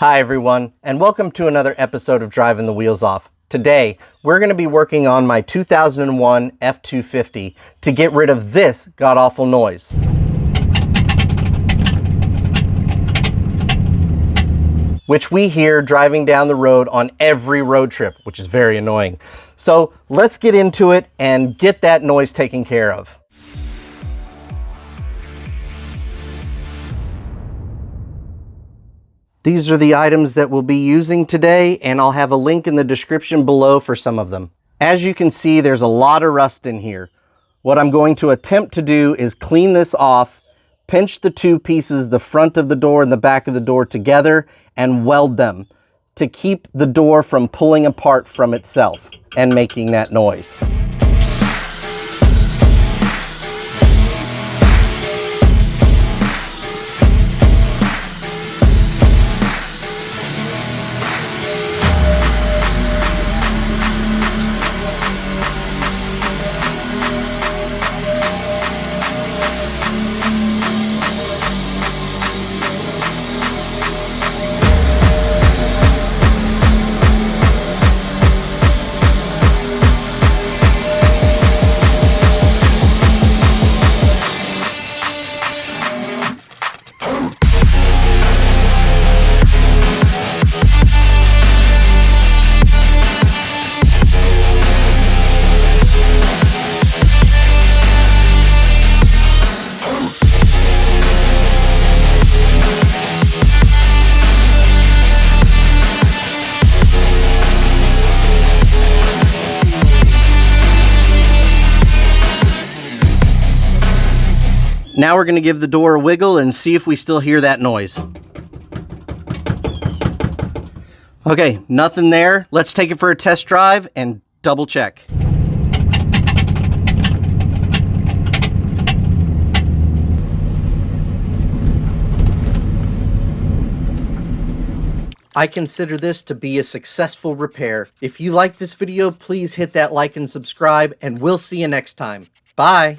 Hi everyone, and welcome to another episode of Driving the Wheels Off. Today, we're going to be working on my 2001 F250 to get rid of this god-awful noise. Which we hear driving down the road on every road trip, which is very annoying. So let's get into it and get that noise taken care of. These are the items that we'll be using today, and I'll have a link in the description below for some of them. As you can see, there's a lot of rust in here. What I'm going to attempt to do is clean this off, pinch the two pieces, the front of the door and the back of the door together, and weld them to keep the door from pulling apart from itself and making that noise. Now we're going to give the door a wiggle and see if we still hear that noise. Okay, nothing there. Let's take it for a test drive and double check. I consider this to be a successful repair. If you like this video, please hit that like and subscribe, and we'll see you next time. Bye!